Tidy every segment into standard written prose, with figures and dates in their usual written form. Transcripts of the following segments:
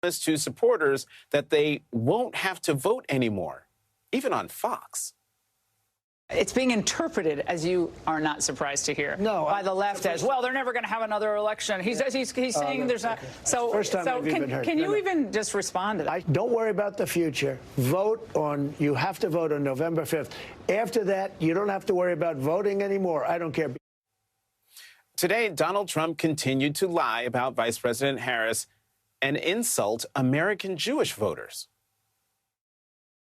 to supporters that they won't have to vote anymore, even on Fox. It's being interpreted, as you are not surprised to hear, by the left as, well, they're never going to have another election. He's saying there's not. So, can you even just respond to that? Don't worry about the future. You have to vote on November 5th. After that, you don't have to worry about voting anymore. I don't care. Today, Donald Trump continued to lie about Vice President Harris and insult American Jewish voters.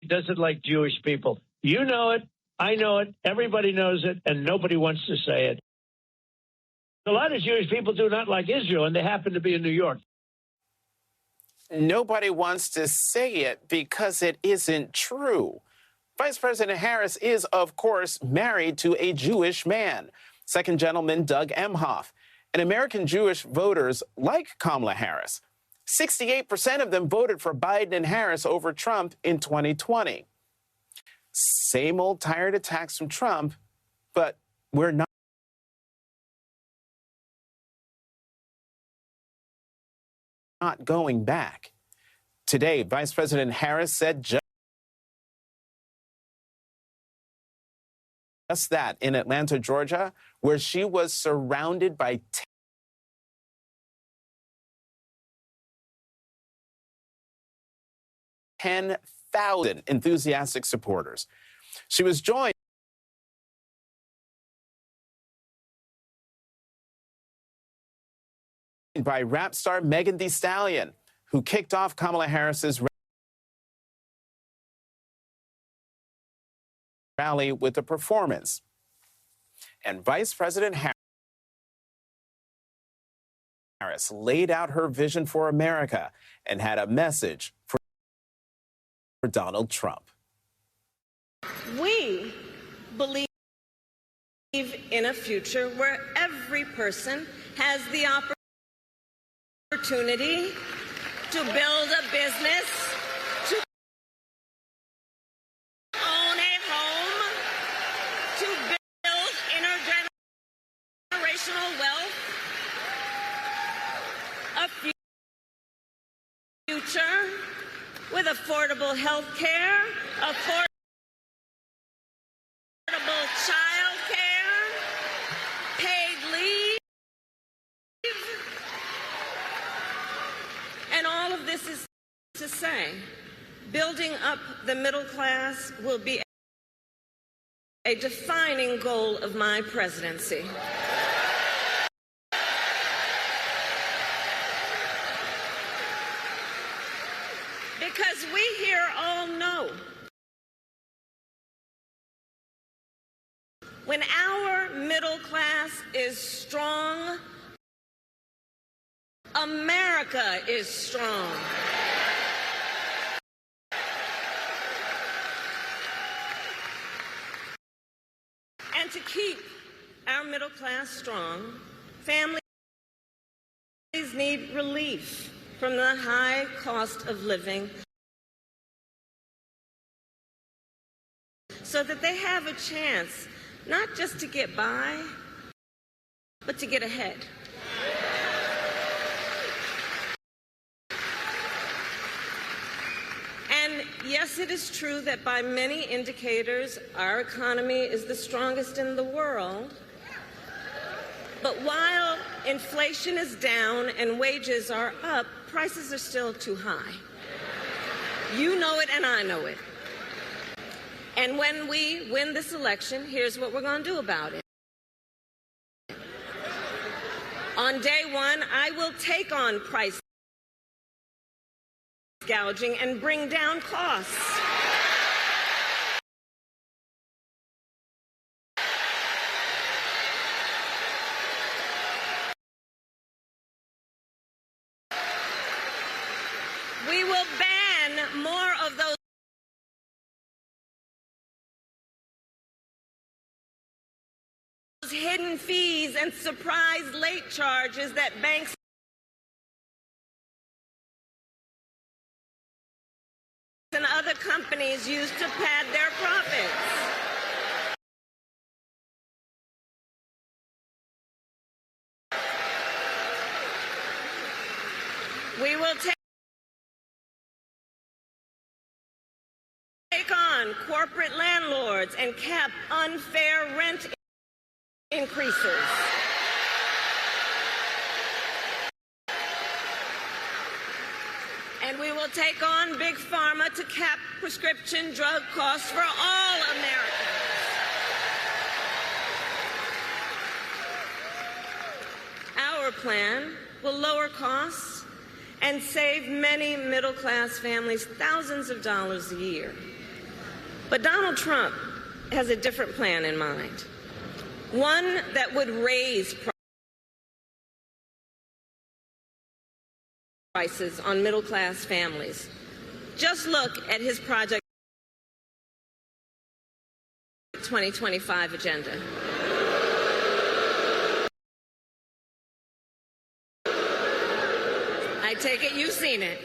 He doesn't like Jewish people. You know it. I know it. Everybody knows it, and nobody wants to say it. A lot of Jewish people do not like Israel, and they happen to be in New York. Nobody wants to say it because it isn't true. Vice President Harris is, of course, married to a Jewish man, Second Gentleman Doug Emhoff. And American Jewish voters like Kamala Harris. 68% of them voted for Biden and Harris over Trump in 2020. Same old tired attacks from Trump, but we're not going back. Today, Vice President Harris said just that in Atlanta, Georgia, where she was surrounded by 10,000 enthusiastic supporters. She was joined by rap star Megan Thee Stallion, who kicked off Kamala Harris's rally with a performance. And Vice President Harris laid out her vision for America and had a message for Donald Trump. We believe in a future where every person has the opportunity to build a business, to own a home, to build intergenerational wealth, a future with affordable health care, affordable child care, paid leave, and all of this is to say, building up the middle class will be a defining goal of my presidency. Because we here all know when our middle class is strong, America is strong. And to keep our middle class strong, families need relief from the high cost of living so that they have a chance not just to get by, but to get ahead. And yes, it is true that by many indicators, our economy is the strongest in the world. But while inflation is down and wages are up, prices are still too high. You know it and I know it. And when we win this election, here's what we're going to do about it. On day one, I will take on price gouging and bring down costs. We will ban more of those hidden fees and surprise late charges that banks and other companies use to pad their profits. We will take on corporate landlords and cap unfair rent increases. And we will take on Big Pharma to cap prescription drug costs for all Americans. Our plan will lower costs and save many middle-class families thousands of dollars a year. But Donald Trump has a different plan in mind, one that would raise prices on middle-class families. Just look at his Project 2025 agenda. I take it you've seen it.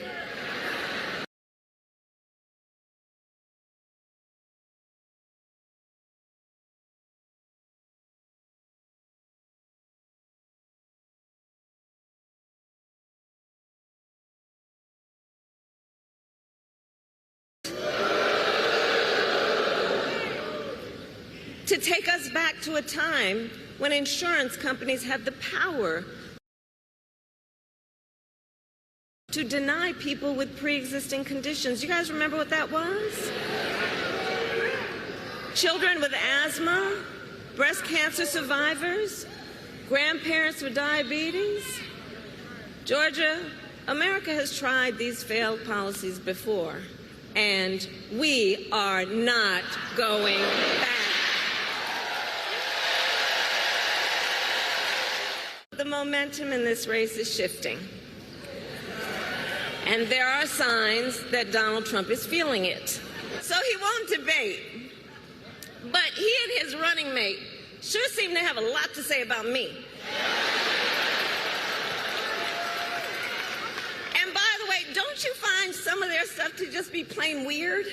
To take us back to a time when insurance companies had the power to deny people with pre-existing conditions. You guys remember what that was? Children with asthma, breast cancer survivors, grandparents with diabetes. Georgia, America has tried these failed policies before, and we are not going back. The momentum in this race is shifting. And there are signs that Donald Trump is feeling it. So he won't debate. But he and his running mate sure seem to have a lot to say about me. And by the way, don't you find some of their stuff to just be plain weird?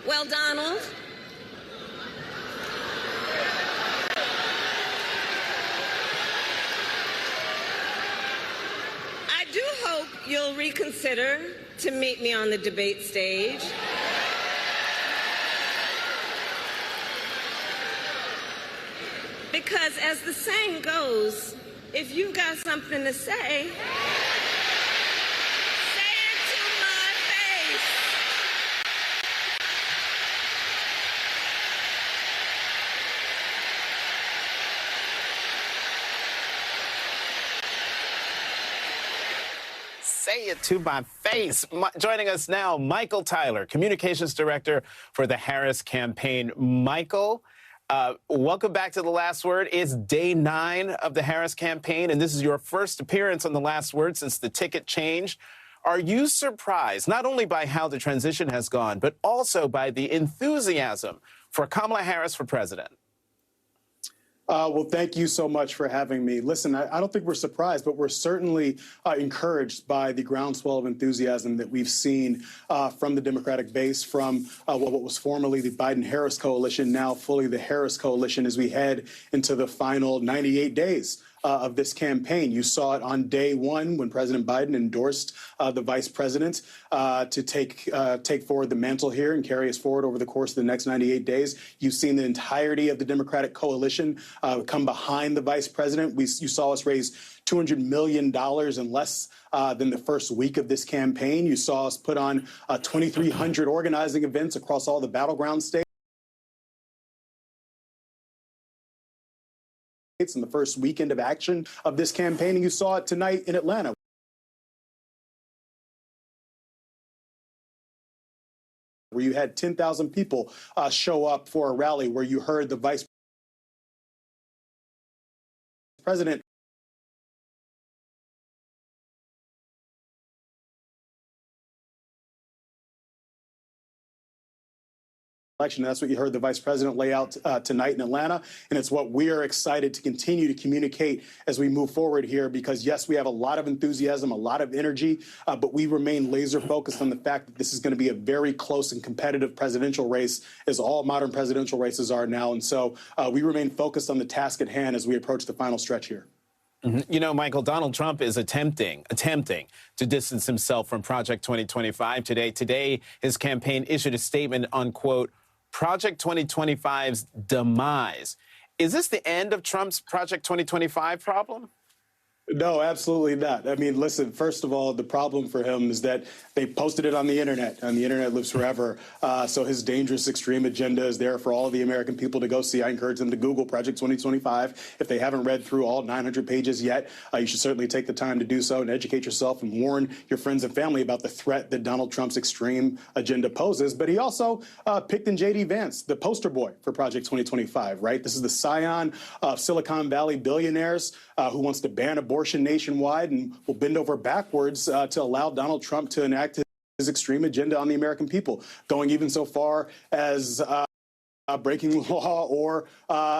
Well, Donald, I do hope you'll reconsider to meet me on the debate stage. Because as the saying goes, if you've got something to say, say it to my face. Joining us now, Michael Tyler, Communications Director for the Harris campaign. Michael, welcome back to The Last Word. It's day 9 of the Harris campaign, and this is your first appearance on The Last Word since the ticket changed. Are you surprised not only by how the transition has gone, but also by the enthusiasm for Kamala Harris for president? Well, thank you so much for having me. Listen, I don't think we're surprised, but we're certainly encouraged by the groundswell of enthusiasm that we've seen from the Democratic base, from what was formerly the Biden-Harris coalition, now fully the Harris coalition, as we head into the final 98 days of this campaign. You saw it on day 1 when President Biden endorsed the vice president to take forward the mantle here and carry us forward over the course of the next 98 days. You've seen the entirety of the Democratic coalition come behind the vice president. You saw us raise $200 million in less than the first week of this campaign. You saw us put on 2,300 organizing events across all the battleground states in the first weekend of action of this campaign, and you saw it tonight in Atlanta, where you had 10,000 people show up for a rally where you heard the vice president election. That's what you heard the vice president lay out tonight in Atlanta. And it's what we are excited to continue to communicate as we move forward here, because, yes, we have a lot of enthusiasm, a lot of energy, but we remain laser focused on the fact that this is going to be a very close and competitive presidential race, as all modern presidential races are now. And so we remain focused on the task at hand as we approach the final stretch here. You know, Michael, Donald Trump is attempting to distance himself from Project 2025 today. Today, his campaign issued a statement on, quote, Project 2025's demise. Is this the end of Trump's Project 2025 problem? No, absolutely not. I mean, listen, first of all, the problem for him is that they posted it on the internet, and the internet lives forever. So his dangerous extreme agenda is there for all of the American people to go see. I encourage them to Google Project 2025. If they haven't read through all 900 pages yet, you should certainly take the time to do so and educate yourself and warn your friends and family about the threat that Donald Trump's extreme agenda poses. But he also picked in J.D. Vance, the poster boy for Project 2025, right? This is the scion of Silicon Valley billionaires who wants to ban abortion nationwide and will bend over backwards to allow Donald Trump to enact his extreme agenda on the American people, going even so far as breaking law or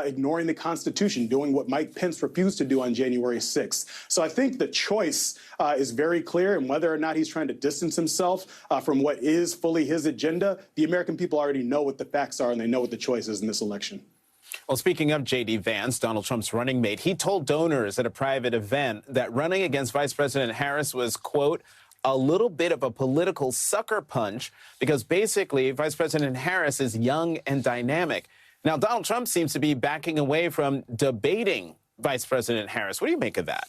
ignoring the Constitution, doing what Mike Pence refused to do on January 6th. So I think the choice is very clear, and whether or not he's trying to distance himself from what is fully his agenda, the American people already know what the facts are, and they know what the choice is in this election. Well, speaking of J.D. Vance, Donald Trump's running mate, he told donors at a private event that running against Vice President Harris was, quote, a little bit of a political sucker punch because basically Vice President Harris is young and dynamic. Now, Donald Trump seems to be backing away from debating Vice President Harris. What do you make of that?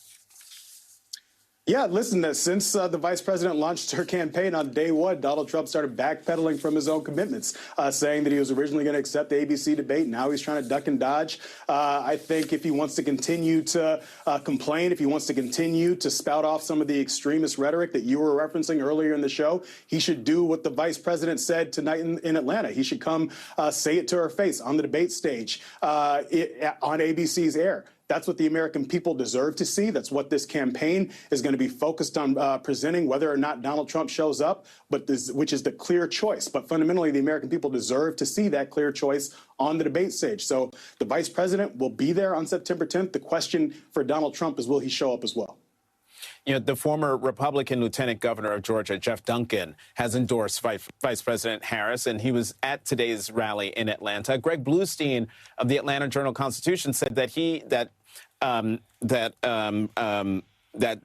Yeah, listen, since the vice president launched her campaign on day one, Donald Trump started backpedaling from his own commitments, saying that he was originally going to accept the ABC debate. Now he's trying to duck and dodge. I think if he wants to continue to complain, if he wants to continue to spout off some of the extremist rhetoric that you were referencing earlier in the show, he should do what the vice president said tonight in Atlanta. He should come say it to her face on the debate stage on ABC's air. That's what the American people deserve to see. That's what this campaign is going to be focused on presenting, whether or not Donald Trump shows up, which is the clear choice. But fundamentally, the American people deserve to see that clear choice on the debate stage. So the vice president will be there on September 10th. The question for Donald Trump is, will he show up as well? You know, the former Republican lieutenant governor of Georgia, Jeff Duncan, has endorsed Vice President Harris, and he was at today's rally in Atlanta. Greg Bluestein of the Atlanta Journal-Constitution said that that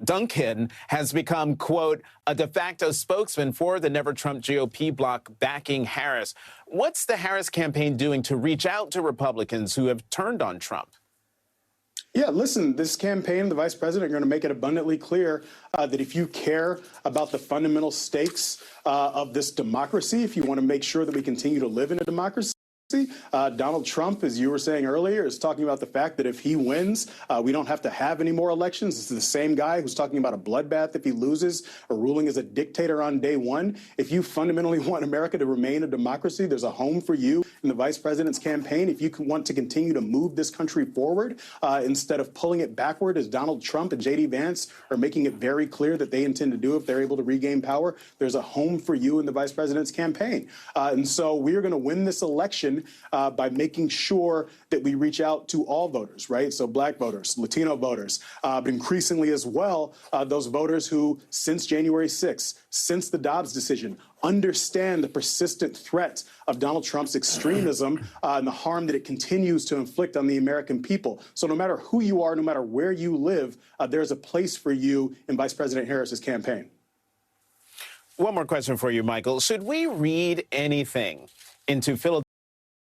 Duncan has become, quote, a de facto spokesman for the Never Trump GOP bloc backing Harris. What's the Harris campaign doing to reach out to Republicans who have turned on Trump? Yeah, listen, this campaign, the vice president, are going to make it abundantly clear that if you care about the fundamental stakes of this democracy, if you want to make sure that we continue to live in a democracy, Donald Trump, as you were saying earlier, is talking about the fact that if he wins, we don't have to have any more elections. This is the same guy who's talking about a bloodbath if he loses, or ruling as a dictator on day one. If you fundamentally want America to remain a democracy, there's a home for you in the vice president's campaign. If you want to continue to move this country forward instead of pulling it backward, as Donald Trump and J.D. Vance are making it very clear that they intend to do if they're able to regain power, there's a home for you in the vice president's campaign. And so we are going to win this election by making sure that we reach out to all voters, right? So black voters, Latino voters, but increasingly as well, those voters who, since January 6th, since the Dobbs decision, understand the persistent threat of Donald Trump's extremism and the harm that it continues to inflict on the American people. So no matter who you are, no matter where you live, there's a place for you in Vice President Harris's campaign. One more question for you, Michael. Should we read anything into Philadelphia